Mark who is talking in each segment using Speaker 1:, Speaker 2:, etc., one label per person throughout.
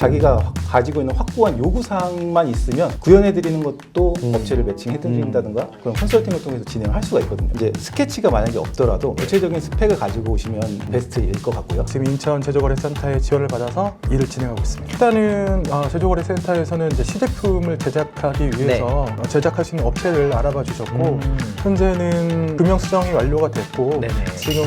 Speaker 1: 자기가 가지고 있는 확고한 요구사항만 있으면 구현해드리는 것도 업체를 매칭해드린다든가 그런 컨설팅을 통해서 진행을 할 수가 있거든요. 이제 스케치가 만약에 없더라도 구체적인 스펙을 가지고 오시면 베스트일 것 같고요.
Speaker 2: 지금 인천 제조거래센터의 지원을 받아서 일을 진행하고 있습니다. 일단은 제조거래센터에서는 이제 시제품을 제작하기 위해서 제작할 수 있는 업체를 알아봐 주셨고 현재는 금형 수정이 완료가 됐고 지금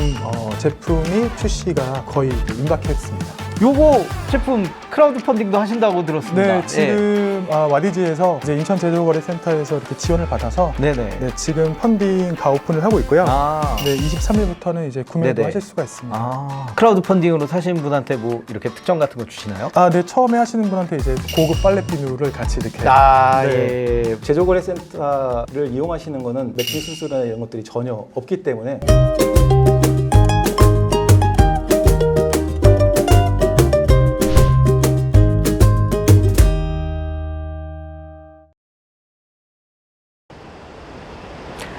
Speaker 2: 제품이 출시가 거의 임박했습니다.
Speaker 3: 요거 제품 크라우드 펀딩도 하신다고 들었습니다.
Speaker 2: 네, 지금 와디즈에서 이제 인천 제조거래센터에서 이렇게 지원을 받아서 지금 펀딩 다 오픈을 하고 있고요. 23일부터는 이제 구매도 하실 수가 있습니다.
Speaker 3: 크라우드 펀딩으로 사시는 분한테 뭐 이렇게 특정 같은 거 주시나요?
Speaker 2: 네, 처음에 하시는 분한테 이제 고급 빨래 비누를 같이 이렇게
Speaker 3: 예.
Speaker 1: 제조거래센터를 이용하시는 거는 매칭 수수료나 이런 것들이 전혀 없기 때문에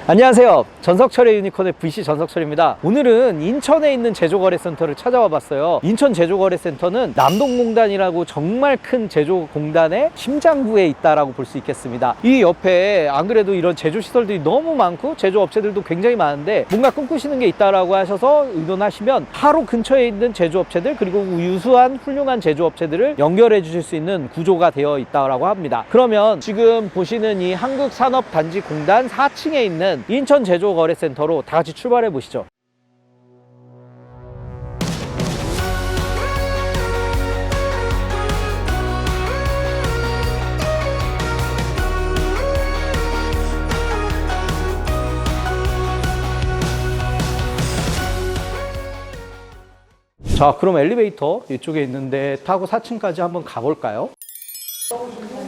Speaker 3: 안녕하세요. 전석철의 유니콘의 VC 전석철입니다. 오늘은 인천에 있는 제조거래센터를 찾아와 봤어요. 인천 제조거래센터는 남동공단이라고 정말 큰 제조공단의 심장부에 있다라고 볼 수 있겠습니다. 이 옆에 안 그래도 이런 제조시설들이 너무 많고 제조업체들도 굉장히 많은데 뭔가 꿈꾸시는 게 있다라고 하셔서 의논하시면 바로 근처에 있는 제조업체들 그리고 유수한 훌륭한 제조업체들을 연결해 주실 수 있는 구조가 되어 있다라고 합니다. 그러면 지금 보시는 이 한국산업단지공단 4층에 있는 인천 제조거래센터로 다 같이 출발해 보시죠. 자, 그럼 엘리베이터 이쪽에 있는데 타고 4층까지 한번 가볼까요?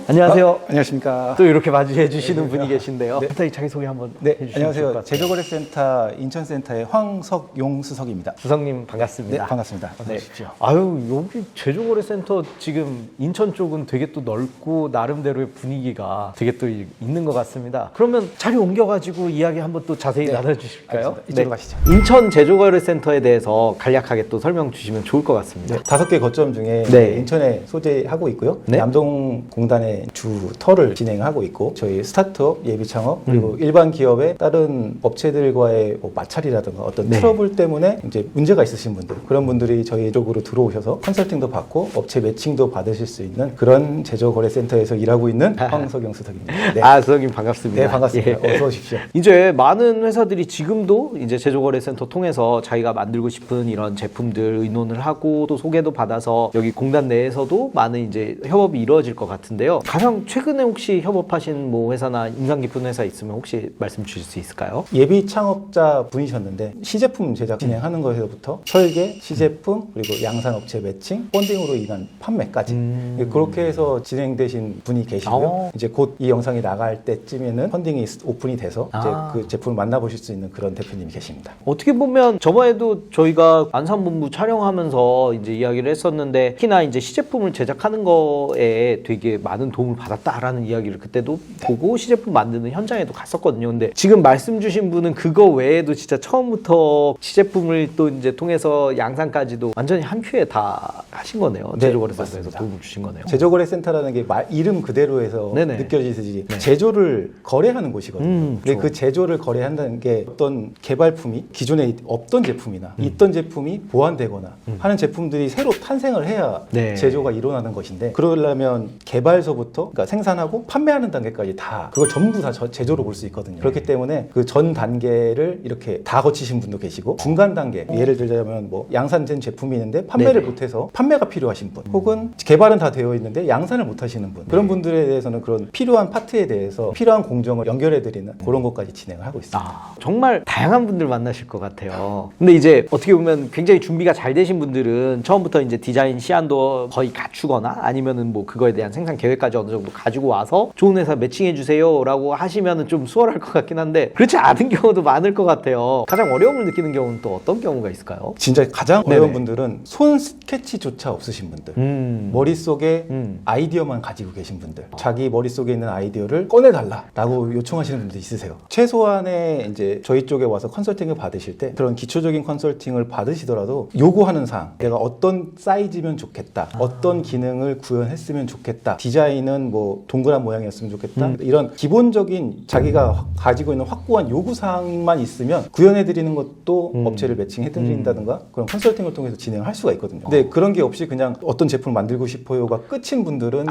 Speaker 3: 안녕하세용.
Speaker 1: 안녕하십니까.
Speaker 3: 또 이렇게 맞이해 주시는 분이 계신데요. 간단히 자기소개 한번 해주시면 좋을 것
Speaker 1: 안녕하세요.
Speaker 3: 같아요.
Speaker 1: 제조거래센터 인천센터의 황석용 수석입니다.
Speaker 3: 수석님 반갑습니다.
Speaker 1: 네, 반갑습니다.
Speaker 3: 네. 아유, 여기 제조거래센터 지금 인천 쪽은 되게 또 넓고 나름대로의 분위기가 되게 또 있는 것 같습니다. 그러면 자리 옮겨가지고 이야기 한번 또 자세히 나눠주실까요?
Speaker 1: 이쪽으로 가시죠.
Speaker 3: 인천 제조거래센터에 대해서 간략하게 또 설명 주시면 좋을 것 같습니다.
Speaker 1: 5개 거점 중에 인천에 소재하고 있고요. 남동공단의 주 터를 진행하고 있고 저희 스타트업, 예비 창업 그리고 일반 기업의 다른 업체들과의 뭐 마찰이라든가 어떤 트러블 때문에 이제 문제가 있으신 분들 그런 분들이 저희 쪽으로 들어오셔서 컨설팅도 받고 업체 매칭도 받으실 수 있는 그런 제조거래센터에서 일하고 있는 황석영 수석입니다.
Speaker 3: 수석님 반갑습니다.
Speaker 1: 네, 반갑습니다. 어서 오십시오.
Speaker 3: 이제 많은 회사들이 지금도 이제 제조거래센터 통해서 자기가 만들고 싶은 이런 제품들 의논을 하고 또 소개도 받아서 여기 공단 내에서도 많은 이제 협업이 이루어질 것 같은데요. 가장 최근에 혹시 협업하신 뭐 회사나 인상 깊은 회사 있으면 혹시 말씀 주실 수 있을까요?
Speaker 1: 예비 창업자 분이셨는데 시제품 제작 진행하는 것에서부터 설계, 시제품, 그리고 양산업체 매칭, 펀딩으로 인한 판매까지 그렇게 해서 진행되신 분이 계시고요. 이제 곧 이 영상이 나갈 때쯤에는 펀딩이 오픈이 돼서 이제 그 제품을 만나보실 수 있는 그런 대표님이 계십니다.
Speaker 3: 어떻게 보면 저번에도 저희가 안산본부 촬영하면서 이제 이야기를 했었는데 특히나 이제 시제품을 제작하는 거에 되게 많은 도움을 받았다라는 이야기를 그때도 보고 시제품 만드는 현장에도 갔었거든요. 근데 지금 말씀 주신 분은 그거 외에도 진짜 처음부터 시제품을 또 이제 통해서 양산까지도 완전히 한 큐에 다 하신 거네요. 제조거래센터에서 도움을 주신 거네요.
Speaker 1: 제조거래센터라는 게 이름 그대로 해서 느껴지듯이 제조를 거래하는 곳이거든요. 근데 그 제조를 거래한다는 게 어떤 개발품이 기존에 없던 제품이나 있던 제품이 보완되거나 하는 제품들이 새로 탄생을 해야 제조가 일어나는 것인데 그러려면 개발서부터 그러니까 생산하고 판매하는 단계까지 다 그걸 전부 다 제조로 볼 수 있거든요. 그렇기 때문에 그 전 단계를 이렇게 다 거치신 분도 계시고 중간 단계 예를 들자면 뭐 양산된 제품이 있는데 판매를 못해서 판매가 필요하신 분 혹은 개발은 다 되어 있는데 양산을 못 하시는 분 그런 분들에 대해서는 그런 필요한 파트에 대해서 필요한 공정을 연결해드리는 그런 것까지 진행을 하고 있습니다.
Speaker 3: 정말 다양한 분들 만나실 것 같아요. 근데 이제 어떻게 보면 굉장히 준비가 잘 되신 분들은 처음부터 이제 디자인 시안도 거의 갖추거나 아니면은 뭐 그거에 대한 생산 계획까지 제품까지 어느 정도 가지고 와서 좋은 회사 매칭해 주세요 라고 하시면 좀 수월할 것 같긴 한데 그렇지 않은 경우도 많을 것 같아요. 가장 어려움을 느끼는 경우는 또 어떤 경우가 있을까요?
Speaker 1: 진짜 가장
Speaker 3: 네네.
Speaker 1: 어려운 분들은 손 스케치조차 없으신 분들, 머릿속에 아이디어만 가지고 계신 분들, 자기 머릿속에 있는 아이디어를 꺼내달라라고 요청하시는 분들이 있으세요. 최소한의 이제 저희 쪽에 와서 컨설팅을 받으실 때 그런 기초적인 컨설팅을 받으시더라도 요구하는 사항, 내가 어떤 사이즈면 좋겠다, 어떤 기능을 구현했으면 좋겠다, 디자인은 뭐 동그란 모양이었으면 좋겠다, 이런 기본적인 자기가 가지고 있는 확고한 요구사항만 있으면 구현해드리는 것도 업체를 매칭해드린다든가 그런 컨설팅을 통해서 진행을 할 수가 있거든요. 근데 그런 게 없이 그냥 어떤 제품을 만들고 싶어요가 끝인 분들은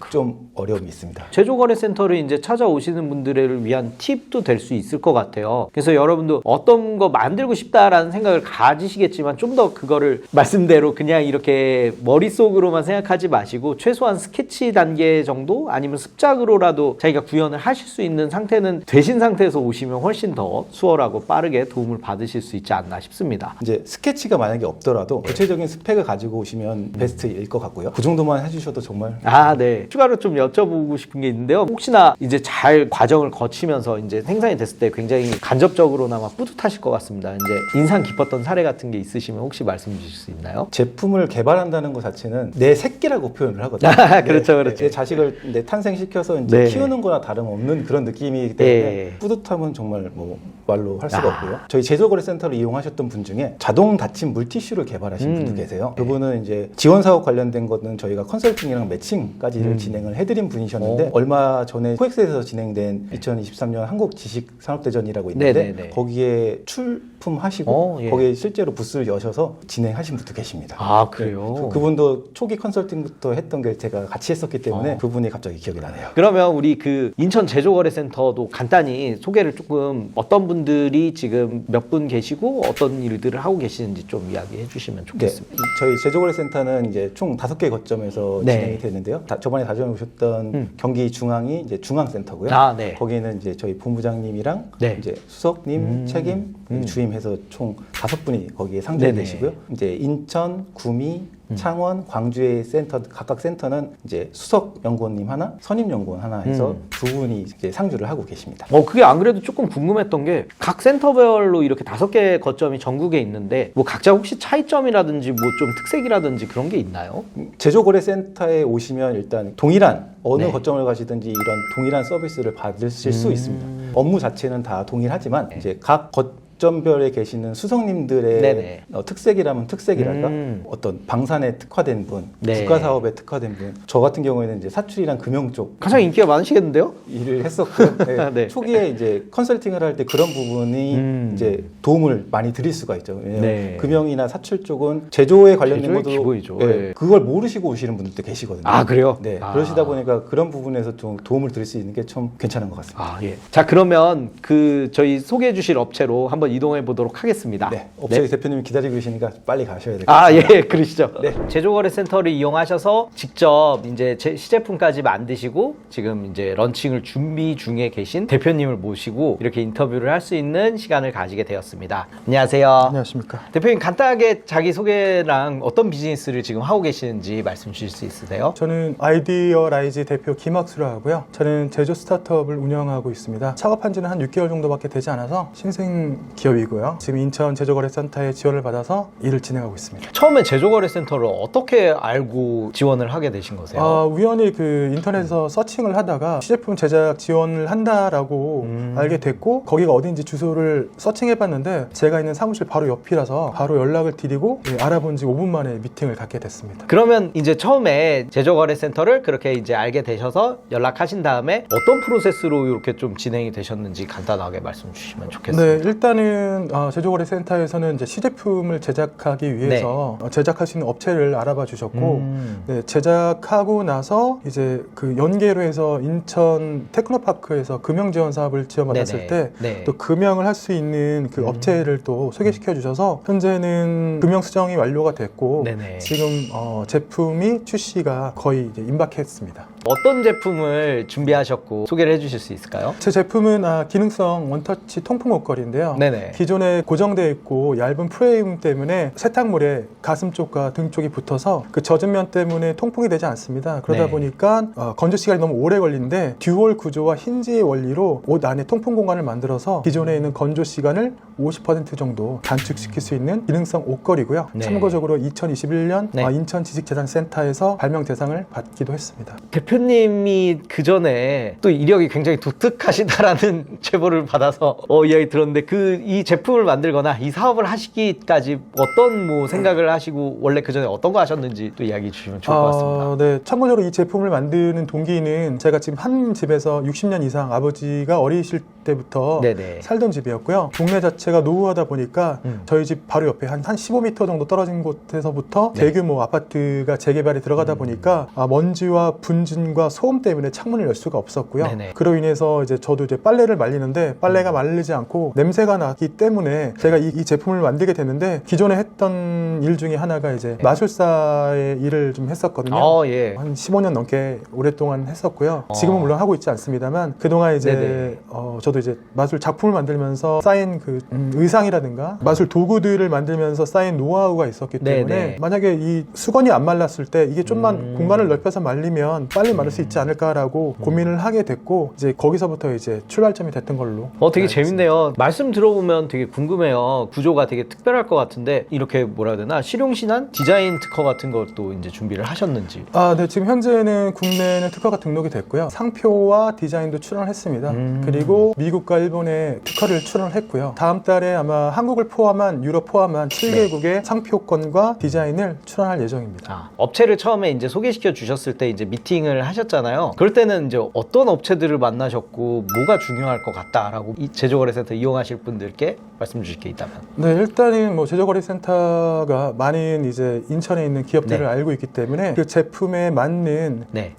Speaker 1: 좀 어려움이 있습니다.
Speaker 3: 제조거래센터를 이제 찾아오시는 분들을 위한 팁도 될 수 있을 것 같아요. 그래서 여러분도 어떤 거 만들고 싶다라는 생각을 가지시겠지만 좀 더 그거를 말씀대로 그냥 이렇게 머릿속으로만 생각하지 마시고 최소한 스케치 단계 정도 아니면 습작으로라도 자기가 구현을 하실 수 있는 상태는 되신 상태에서 오시면 훨씬 더 수월하고 빠르게 도움을 받으실 수 있지 않나 싶습니다.
Speaker 1: 이제 스케치가 만약에 없더라도 구체적인 스펙을 가지고 오시면 베스트일 것 같고요. 그 정도만 해주셔도 정말.
Speaker 3: 네. 추가로 좀 여쭤보고 싶은 게 있는데요. 혹시나 이제 잘 과정을 거치면서 이제 생산이 됐을 때 굉장히 간접적으로나마 뿌듯하실 것 같습니다. 이제 인상 깊었던 사례 같은 게 있으시면 혹시 말씀 주실 수 있나요?
Speaker 1: 제품을 개발한다는 것 자체는 내 새끼라고 표현을 하거든요.
Speaker 3: 그렇죠, 그렇죠.
Speaker 1: 내 자식을 탄생시켜서 이제
Speaker 3: 네.
Speaker 1: 키우는 거나 다름없는 그런 느낌이기 때문에
Speaker 3: 네.
Speaker 1: 뿌듯함은 정말 뭐 말로 할 수가 없고요. 저희 제조거래센터를 이용하셨던 분 중에 자동 닫힘 물티슈를 개발하신 분도 계세요. 그분은 이제 지원 사업 관련된 거는 저희가 컨설팅이랑 매칭까지를 진행을 해드린 분이셨는데 얼마 전에 코엑스에서 진행된 2023년 한국 지식산업대전이라고 있는데
Speaker 3: 네네네.
Speaker 1: 거기에 출품하시고 거기에 실제로 부스를 여셔서 진행하신 분도 계십니다.
Speaker 3: 그래요?
Speaker 1: 그분도 초기 컨설팅부터 했던 게 제가 같이 했었기 때문에 그분이 갑자기 기억이 나네요.
Speaker 3: 그러면 우리 그 인천 제조거래센터도 간단히 소개를 조금 어떤 분들이 지금 몇 분 계시고 어떤 일들을 하고 계시는지 좀 이야기해 주시면 좋겠습니다.
Speaker 1: 네, 저희 제조거래센터는 이제 총 5개 거점에서 진행이 되는데요. 저번에 다녀오셨던 경기 중앙이 이제 중앙센터고요.
Speaker 3: 네.
Speaker 1: 거기는 이제 저희 본부장님이랑
Speaker 3: 네.
Speaker 1: 이제 수석님, 책임, 주임해서 총 5분이 거기에 상주해 계시고요. 이제 인천, 구미, 창원, 광주의 센터, 각각 센터는 이제 수석 연구원님 하나, 선임 연구원 하나 해서 두 분이 이제 상주를 하고 계십니다.
Speaker 3: 그게 안 그래도 조금 궁금했던 게 각 센터별로 이렇게 5개 거점이 전국에 있는데 뭐 각자 혹시 차이점이라든지 뭐 좀 특색이라든지 그런 게 있나요?
Speaker 1: 제조거래센터에 오시면 일단 동일한 어느
Speaker 3: 네.
Speaker 1: 거점을 가시든지 이런 동일한 서비스를 받으실 수 있습니다. 업무 자체는 다 동일하지만 이제 각 거점별에 계시는 수석님들의
Speaker 3: 네네.
Speaker 1: 특색이라면 특색이랄까 어떤 방산에 특화된 분,
Speaker 3: 네.
Speaker 1: 국가사업에 특화된 분, 저 같은 경우에는 이제 사출이랑 금융 쪽
Speaker 3: 가장 인기가 많으시겠는데요?
Speaker 1: 일을 했었고요. 네.
Speaker 3: 네.
Speaker 1: 초기에 이제 컨설팅을 할 때 그런 부분이 이제 도움을 많이 드릴 수가 있죠. 왜냐하면
Speaker 3: 네.
Speaker 1: 금융이나 사출 쪽은 제조에 관련된
Speaker 3: 제조의
Speaker 1: 것도
Speaker 3: 기본이죠.
Speaker 1: 예,
Speaker 3: 네.
Speaker 1: 그걸 모르시고 오시는 분들도 계시거든요.
Speaker 3: 그래요?
Speaker 1: 네. 그러시다 보니까 그런 부분에서 좀 도움을 드릴 수 있는 게 좀 괜찮은 것 같습니다.
Speaker 3: 예. 자, 그러면 그 저희 소개해 주실 업체로 한번 이동해 보도록 하겠습니다.
Speaker 1: 네. 업체 대표님이 기다리고 계시니까 빨리 가셔야 될 것 같습니다.
Speaker 3: 예, 그러시죠.
Speaker 1: 네.
Speaker 3: 제조거래센터를 이용하셔서 직접 이제 시제품까지 만드시고 지금 이제 런칭을 준비 중에 계신 대표님을 모시고 이렇게 인터뷰를 할 수 있는 시간을 가지게 되었습니다. 안녕하세요.
Speaker 2: 안녕하십니까.
Speaker 3: 대표님 간단하게 자기 소개랑 어떤 비즈니스를 지금 하고 계시는지 말씀 주실 수 있으세요?
Speaker 2: 저는 아이디어라이즈 대표 김학수라 하고요. 저는 제조 스타트업을 운영하고 있습니다. 창업한 지는 한 6개월 정도밖에 되지 않아서 신생 기업이고요. 지금 인천 제조거래센터의 지원을 받아서 일을 진행하고 있습니다.
Speaker 3: 처음에 제조거래센터를 어떻게 알고 지원을 하게 되신 거세요?
Speaker 2: 우연히 그 인터넷에서 서칭을 하다가 시제품 제작 지원을 한다라고 알게 됐고 거기가 어딘지 주소를 서칭해봤는데 제가 있는 사무실 바로 옆이라서 바로 연락을 드리고 알아본 지 5분 만에 미팅을 갖게 됐습니다.
Speaker 3: 그러면 이제 처음에 제조거래센터를 그렇게 이제 알게 되셔서 연락하신 다음에 어떤 프로세스로 이렇게 좀 진행이 되셨는지 간단하게 말씀 주시면 좋겠습니다.
Speaker 2: 네, 일단은 제조거래센터에서는 이제 시제품을 제작하기 위해서 제작할 수 있는 업체를 알아봐 주셨고 네, 제작하고 나서 이제 그 연계로 해서 인천 테크노파크에서 금형 지원 사업을 지원받았을 때 또 금형을 할 수 있는 그 업체를 또 소개시켜 주셔서 현재는 금형 수정이 완료가 됐고 지금 제품이 출시가 거의 이제 임박했습니다.
Speaker 3: 어떤 제품을 준비하셨고 소개를 해주실 수 있을까요?
Speaker 2: 제 제품은 기능성 원터치 통풍 옷걸이인데요.
Speaker 3: 네네.
Speaker 2: 기존에 고정되어 있고 얇은 프레임 때문에 세탁물에 가슴 쪽과 등 쪽이 붙어서 그 젖은 면 때문에 통풍이 되지 않습니다. 그러다
Speaker 3: 네.
Speaker 2: 보니까 건조 시간이 너무 오래 걸리는데 듀얼 구조와 힌지의 원리로 옷 안에 통풍 공간을 만들어서 기존에 있는 건조 시간을 50% 정도 단축시킬 수 있는 기능성 옷걸이고요.
Speaker 3: 네.
Speaker 2: 참고적으로 2021년
Speaker 3: 네.
Speaker 2: 인천 지식재산센터에서 발명 대상을 받기도 했습니다.
Speaker 3: 대표님이 그 전에 또 이력이 굉장히 독특하시다라는 제보를 받아서 이야기 들었는데 이 제품을 만들거나 이 사업을 하시기까지 어떤 뭐 생각을 하시고 원래 그 전에 어떤 거 하셨는지 또 이야기 주시면 좋을 것 같습니다.
Speaker 2: 네. 참고적으로 이 제품을 만드는 동기는 제가 지금 한 집에서 60년 이상 아버지가 어리실 때부터
Speaker 3: 네네.
Speaker 2: 살던 집이었고요. 동네 자체가 노후하다 보니까 저희 집 바로 옆에 한 15m 정도 떨어진 곳에서부터
Speaker 3: 네.
Speaker 2: 대규모 아파트가 재개발이 들어가다 보니까 먼지와 분진과 소음 때문에 창문을 열 수가 없었고요.
Speaker 3: 네네.
Speaker 2: 그로 인해서 저도 빨래를 말리는데 빨래가 마르지 않고 냄새가 나기 때문에 제가 이 제품을 만들게 됐는데 기존에 했던 일 중에 하나가 마술사의 일을 좀 했었거든요.
Speaker 3: 예.
Speaker 2: 한 15년 넘게 오랫동안 했었고요. 지금은 물론 하고 있지 않습니다만 그동안
Speaker 3: 네네.
Speaker 2: 저도 마술 작품을 만들면서 쌓인 그 의상이라든가 마술 도구들을 만들면서 쌓인 노하우가 있었기 때문에
Speaker 3: 네네.
Speaker 2: 만약에 이 수건이 안 말랐을 때 이게 좀만 공간을 넓혀서 말리면 빨리 마를 수 있지 않을까라고 고민을 하게 됐고 거기서부터 출발점이 됐던 걸로.
Speaker 3: 되게
Speaker 2: 알고 있습니다.
Speaker 3: 재밌네요. 말씀 들어보면 되게 궁금해요. 구조가 되게 특별할 것 같은데 이렇게 뭐라 해야 되나 실용신안 디자인 특허 같은 것도 이제 준비를 하셨는지.
Speaker 2: 네. 지금 현재는 국내에는 특허가 등록이 됐고요. 상표와 디자인도 출원을 했습니다. 그리고 미국과 일본에 특허를 출원을 했고요. 다음 달에 아마 한국을 포함한 유럽 포함한 7개국의 상표권과 디자인을 출원할 예정입니다.
Speaker 3: 업체를 처음에 이제 소개시켜 주셨을 때 이제 미팅을 하셨잖아요. 그럴 때는 이제 어떤 업체들을 만나셨고 뭐가 중요할 것 같다라고 이 제조거래센터 이용하실 분들께 말씀 주실 게 있다면.
Speaker 2: 네, 일단은 제조거래센터가 많은 인천에 있는 기업들을
Speaker 3: 네.
Speaker 2: 알고 있기 때문에 그 제품에 맞는
Speaker 3: 네.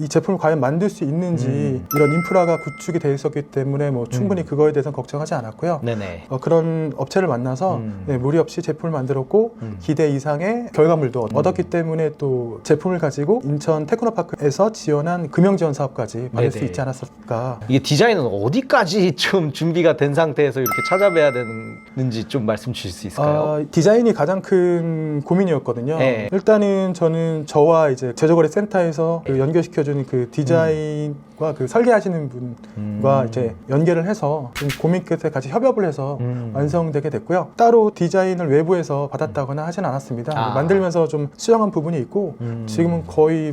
Speaker 2: 이 제품을 과연 만들 수 있는지 이런 인프라가 구축이 되어 있었기 때문에 충분히 그거에 대해서는 걱정하지 않았고요.
Speaker 3: 네네.
Speaker 2: 그런 업체를 만나서 무리 없이 제품을 만들었고 기대 이상의 결과물도 얻었기 때문에 또 제품을 가지고 인천 테크노파크에서 지원한 금융지원 사업까지 받을 수
Speaker 3: 네네.
Speaker 2: 있지 않았을까.
Speaker 3: 이게 디자인은 어디까지 좀 준비가 된 상태에서 이렇게 찾아뵈야 되는지 좀 말씀 주실 수 있을까요?
Speaker 2: 디자인이 가장 큰 고민이었거든요.
Speaker 3: 네.
Speaker 2: 일단은 저는 저와 제조거래센터에서 연결시켜주는 그 디자인과 그 설계하시는 분과 연결을 해서 좀 고민 끝에 같이 협업을 해서 완성되게 됐고요. 따로 디자인을 외부에서 받았다거나 하진 않았습니다. 만들면서 좀 수정한 부분이 있고 지금은 거의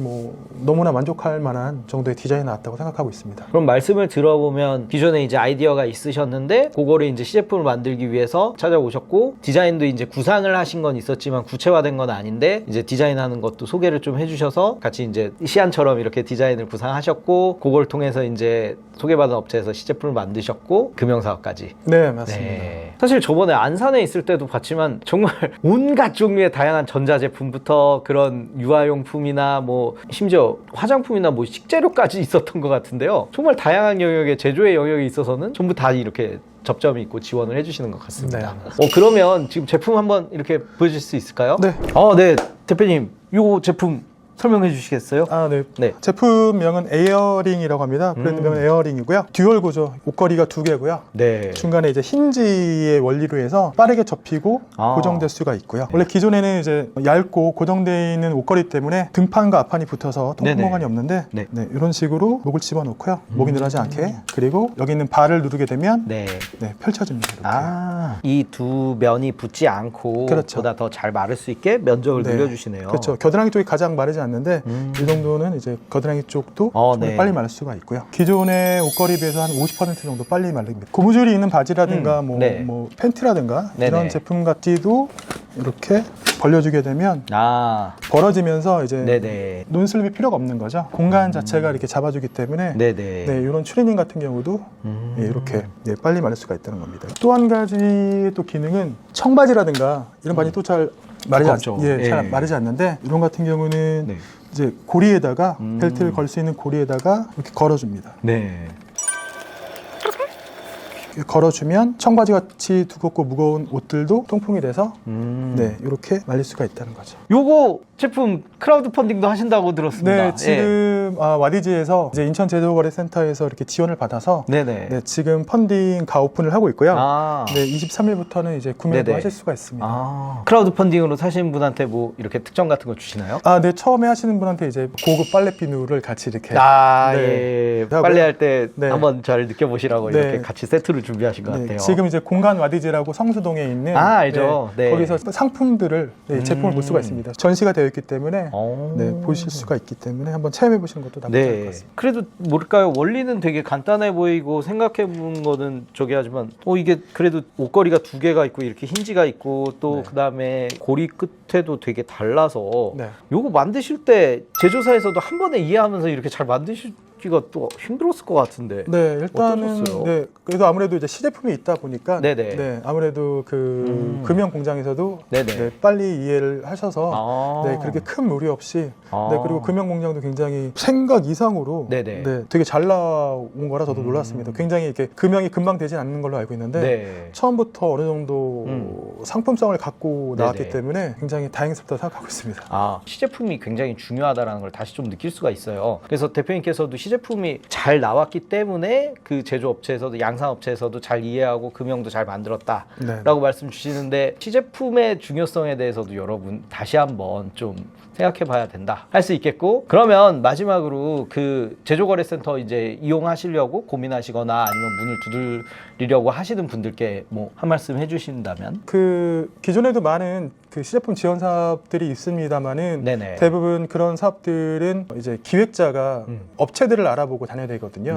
Speaker 2: 너무나 만족할 만한 정도의 디자인이 나왔다고 생각하고 있습니다.
Speaker 3: 그럼 말씀을 들어보면 기존에 아이디어가 있으셨는데 그거를 시제품을 만들기 위해서 찾아오셨고 디자인도 구상을 하신 건 있었지만 구체화된 건 아닌데 디자인하는 것도 소개를 좀 해주셔서 같이 시안처럼 이렇게 디자인을 구상하셨고 그걸 통해서 소개받은 업체에서 시제품을 만드셨고 금융사업까지.
Speaker 2: 네, 맞습니다.
Speaker 3: 네. 사실 저번에 안산에 있을 때도 봤지만 정말 온갖 종류의 다양한 전자제품부터 그런 유아용품이나 심지어 화장품이나 식재료까지 있었던 것 같은데요. 정말 다양한 영역의 제조의 영역에 있어서는 전부 다 이렇게 접점이 있고 지원을 해주시는 것 같습니다.
Speaker 2: 네.
Speaker 3: 그러면 지금 제품 한번 이렇게 보여주실 수 있을까요?
Speaker 2: 네.
Speaker 3: 네. 대표님, 이 제품 설명해 주시겠어요?
Speaker 2: 네.
Speaker 3: 네.
Speaker 2: 제품명은 에어링이라고 합니다. 브랜드명은 에어링이고요. 듀얼 구조, 옷걸이가 2개고요.
Speaker 3: 네.
Speaker 2: 중간에 힌지의 원리로 해서 빠르게 접히고 고정될 수가 있고요. 원래 기존에는 얇고 고정되어 있는 옷걸이 때문에 등판과 앞판이 붙어서 통풍 공간이 없는데
Speaker 3: 네.
Speaker 2: 이런 식으로 목을 집어넣고요. 목이 늘어나지 않게. 그리고 여기 있는 발을 누르게 되면 펼쳐집니다. 이렇게.
Speaker 3: 이 두 면이 붙지 않고
Speaker 2: 그렇죠.
Speaker 3: 보다 더 잘 마를 수 있게 면적을 늘려주시네요.
Speaker 2: 그렇죠. 겨드랑이 쪽이 가장 마르지 않는데 이 정도는 겨드랑이 쪽도 좀 빨리 마를 수가 있고요. 기존의 옷걸이에 비해서 한 50% 정도 빨리 마릅니다. 고무줄이 있는 바지라든가 팬티라든가 이런 제품 같지도 이렇게 벌려주게 되면 벌어지면서 논슬립이 필요가 없는 거죠. 공간 자체가 이렇게 잡아주기 때문에 이런 추리닝 같은 경우도 이렇게 빨리 마를 수가 있다는 겁니다. 또 한 가지 또 기능은 청바지라든가 이런 바지 또 잘 잘 마르지 않는데 이런 같은 경우는 고리에다가 벨트를 걸 수 있는 고리에다가 이렇게 걸어줍니다. 걸어주면 청바지 같이 두껍고 무거운 옷들도 통풍이 돼서 이렇게 말릴 수가 있다는 거죠.
Speaker 3: 요거 제품 크라우드 펀딩도 하신다고 들었습니다.
Speaker 2: 네, 지금 와디즈에서 이제 인천 제조거래센터에서 이렇게 지원을 받아서
Speaker 3: 네네.
Speaker 2: 네, 지금 펀딩 가오픈을 하고 있고요.
Speaker 3: 아.
Speaker 2: 네, 23일부터는 이제 구매도
Speaker 3: 네네.
Speaker 2: 하실 수가 있습니다.
Speaker 3: 크라우드 펀딩으로 사시는 분한테 뭐 이렇게 특정 같은 거 주시나요?
Speaker 2: 네, 처음에 하시는 분한테 이제 고급 빨래 비누를 같이 이렇게
Speaker 3: 예.
Speaker 2: 하고요.
Speaker 3: 빨래할 때
Speaker 2: 네.
Speaker 3: 한번 잘 느껴보시라고
Speaker 2: 네.
Speaker 3: 이렇게 같이 세트를 준비하신 것 같아요.
Speaker 2: 지금 이제 공간 와디즈라고 성수동에 있는
Speaker 3: 알죠. 네.
Speaker 2: 거기서 상품들을 제품을 볼 수가 있습니다. 전시가 되어 있기 때문에 보실 수가 있기 때문에 한번 체험해 보시는 것도 나쁘지 않을 것 같습니다.
Speaker 3: 그래도 뭐랄까요, 원리는 되게 간단해 보이고 생각해 본 거는 저기 하지만 이게 그래도 옷걸이가 두 개가 있고 이렇게 힌지가 있고 또 그다음에 고리 끝에도 되게 달라서 요거 만드실 때 제조사에서도 한 번에 이해하면서 이렇게 잘 만드시기가 또 힘들었을 것 같은데.
Speaker 2: 네, 일단은
Speaker 3: 어떠셨어요?
Speaker 2: 그래도 아무래도 이제 시제품이 있다 보니까
Speaker 3: 네네.
Speaker 2: 아무래도 그 금형 공장에서도 빨리 이해를 하셔서 그렇게 큰 무리 없이 그리고 금형 공장도 굉장히 생각 이상으로 되게 잘 나온 거라 저도 놀랐습니다. 굉장히 이렇게 금형이 금방 되진 않는 걸로 알고 있는데 처음부터 어느 정도 상품성을 갖고 나왔기 때문에 굉장히 다행스럽다고 생각하고 있습니다.
Speaker 3: 시제품이 굉장히 중요하다는 걸 다시 좀 느낄 수가 있어요. 그래서 대표님께서도 시제품이 잘 나왔기 때문에 그 제조업체에서도 양산업체에서도 잘 이해하고 금형도 잘 만들었다라고 말씀 주시는데 시제품의 중요성에 대해서도 여러분 다시 한번 좀 생각해 봐야 된다 할 수 있겠고, 그러면 마지막으로 그 제조거래센터 이제 이용하시려고 고민하시거나 아니면 문을 두드리려고 하시는 분들께 뭐 한 말씀 해주신다면?
Speaker 2: 그 기존에도 많은 그 시제품 지원 사업들이 있습니다만은 대부분 그런 사업들은 이제 기획자가 업체들을 알아보고 다녀야 되거든요.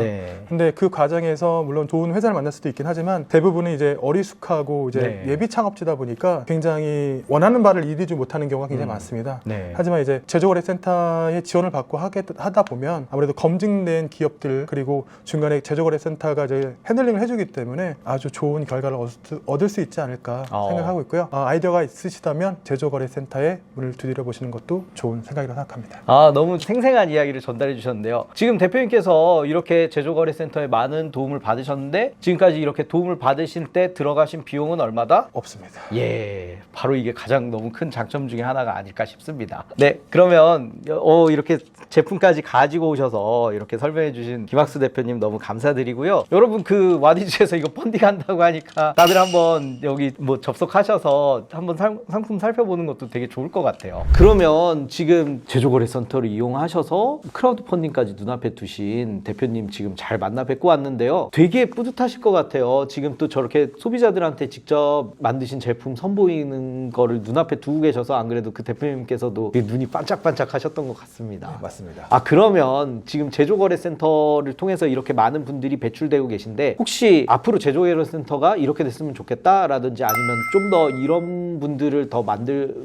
Speaker 2: 근데 그 과정에서 물론 좋은 회사를 만날 수도 있긴 하지만 대부분은 이제 어리숙하고 이제 예비 창업지다 보니까 굉장히 원하는 바를 이루지 못하는 경우가 굉장히 많습니다. 하지만 이제 제조거래센터의 지원을 받고 하다 보면 아무래도 검증된 기업들 그리고 중간에 제조거래센터가 이제 핸들링을 해주기 때문에 아주 좋은 결과를 얻을 수 있지 않을까 생각하고 있고요. 아이디어가 있으시다면 제조거래센터에 문을 두드려 보시는 것도 좋은 생각이라고 생각합니다.
Speaker 3: 너무 생생한 이야기를 전달해 주셨는데요. 지금 대표님께서 이렇게 제조거래센터에 많은 도움을 받으셨는데 지금까지 이렇게 도움을 받으실 때 들어가신 비용은 얼마다?
Speaker 2: 없습니다.
Speaker 3: 바로 이게 가장 너무 큰 장점 중에 하나가 아닐까 싶습니다. 네, 그러면 이렇게 제품까지 가지고 오셔서 이렇게 설명해 주신 김학수 대표님 너무 감사드리고요. 여러분 그 와디즈에서 이거 펀딩한다고 하니까 다들 한번 여기 뭐 접속하셔서 한번 상품 살펴보는 것도 되게 좋을 것 같아요. 그러면 지금 제조거래센터를 이용하셔서 크라우드 펀딩까지 눈앞에 두신 대표님 지금 잘 만나 뵙고 왔는데요. 되게 뿌듯하실 것 같아요. 지금 또 저렇게 소비자들한테 직접 만드신 제품 선보이는 거를 눈앞에 두고 계셔서 안 그래도 그 대표님께서도 눈이 반짝반짝 하셨던 것 같습니다.
Speaker 1: 맞습니다.
Speaker 3: 그러면 지금 제조거래센터를 통해서 이렇게 많은 분들이 배출되고 계신데 혹시 앞으로 제조거래센터가 이렇게 됐으면 좋겠다라든지 아니면 좀 더 이런 분들을 더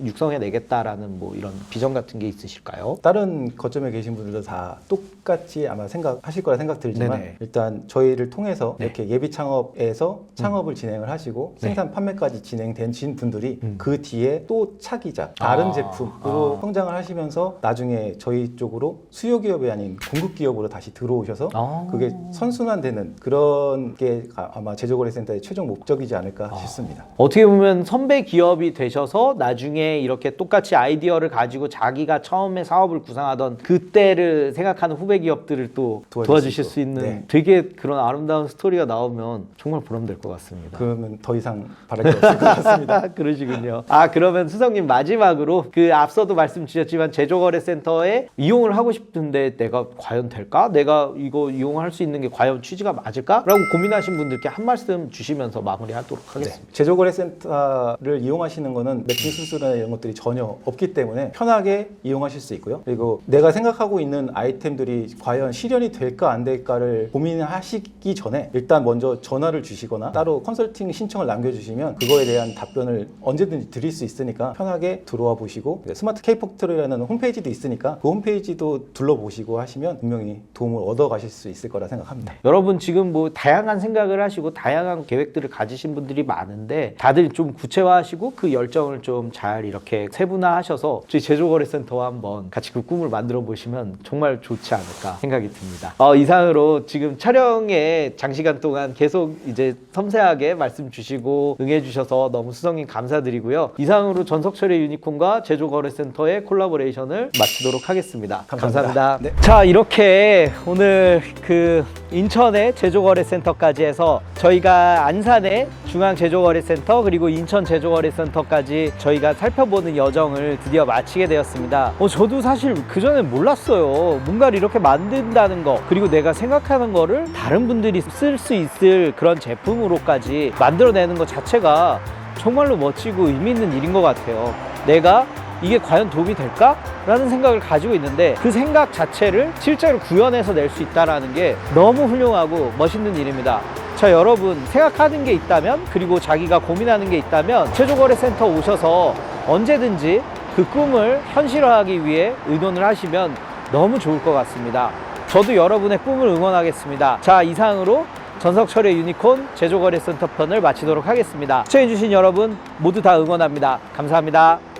Speaker 3: 육성해내겠다라는 뭐 이런 비전 같은 게 있으실까요?
Speaker 1: 다른 거점에 계신 분들도 다 똑같이 아마 생각하실 거라 생각 들지만 일단 저희를 통해서 이렇게 예비 창업에서 창업을 진행을 하시고 생산 판매까지 진행된 분들이 그 뒤에 또 차기작 다른 제품으로 성장을 하시면서 나중에 저희 쪽으로 수요 기업이 아닌 공급 기업으로 다시 들어오셔서 그게 선순환되는 그런 게 아마 제조거래센터의 최종 목적이지 않을까 싶습니다.
Speaker 3: 어떻게 보면 선배 기업이 되셔서 나중에 이렇게 똑같이 아이디어를 가지고 자기가 처음에 사업을 구상하던 그때를 생각하는 후배 기업들을 또 도와주실 수 있는 되게 그런 아름다운 스토리가 나오면 정말 보람될 것 같습니다.
Speaker 1: 그러면 더 이상 바랄 게 없을 것 같습니다.
Speaker 3: 그러시군요. 그러면 수석님 마지막으로 그 앞서도 말씀 주셨지만 제조거래센터에 이용을 하고 싶은데 내가 과연 될까? 내가 이거 이용할 수 있는 게 과연 취지가 맞을까? 라고 고민하신 분들께 한 말씀 주시면서 마무리하도록 하겠습니다.
Speaker 1: 제조거래센터를 이용하시는 거는 매칭 수수료나 이런 것들이 전혀 없기 때문에 편하게 이용하실 수 있고요. 그리고 내가 생각하고 있는 아이템들이 과연 실현이 될까 안 될까를 고민하시기 전에 일단 먼저 전화를 주시거나 따로 컨설팅 신청을 남겨주시면 그거에 대한 답변을 언제든지 드릴 수 있으니까 편하게 들어와 보시고 스마트 K포트라는 홈페이지도 있으니까 그 홈페이지도 둘러보시고 하시면 분명히 도움을 얻어 가실 수 있을 거라 생각합니다.
Speaker 3: 여러분 지금 뭐 다양한 생각을 하시고 다양한 계획들을 가지신 분들이 많은데 다들 좀 구체화하시고 그 열정을 꿈을 좀 잘 이렇게 세분화하셔서 저희 제조거래센터와 한번 같이 그 꿈을 만들어 보시면 정말 좋지 않을까 생각이 듭니다. 이상으로 지금 촬영에 장시간 동안 계속 이제 섬세하게 말씀 주시고 응해 주셔서 너무 수성님 감사드리고요. 이상으로 전석철의 유니콘과 제조거래센터의 콜라보레이션을 마치도록 하겠습니다. 감사합니다.
Speaker 1: 네.
Speaker 3: 자, 이렇게 오늘 그 인천의 제조거래센터까지 해서 저희가 안산의 중앙제조거래센터 그리고 인천 제조거래센터까지 저희가 살펴보는 여정을 드디어 마치게 되었습니다. 저도 사실 그전엔 몰랐어요. 뭔가를 이렇게 만든다는 거, 그리고 내가 생각하는 거를 다른 분들이 쓸 수 있을 그런 제품으로까지 만들어내는 것 자체가 정말로 멋지고 의미 있는 일인 것 같아요. 내가 이게 과연 도움이 될까? 라는 생각을 가지고 있는데 그 생각 자체를 실제로 구현해서 낼 수 있다는 게 너무 훌륭하고 멋있는 일입니다. 자, 여러분 생각하는 게 있다면, 그리고 자기가 고민하는 게 있다면 제조거래센터 오셔서 언제든지 그 꿈을 현실화하기 위해 의논을 하시면 너무 좋을 것 같습니다. 저도 여러분의 꿈을 응원하겠습니다. 자, 이상으로 전석철의 유니콘 제조거래센터 편을 마치도록 하겠습니다. 시청해주신 여러분 모두 다 응원합니다. 감사합니다.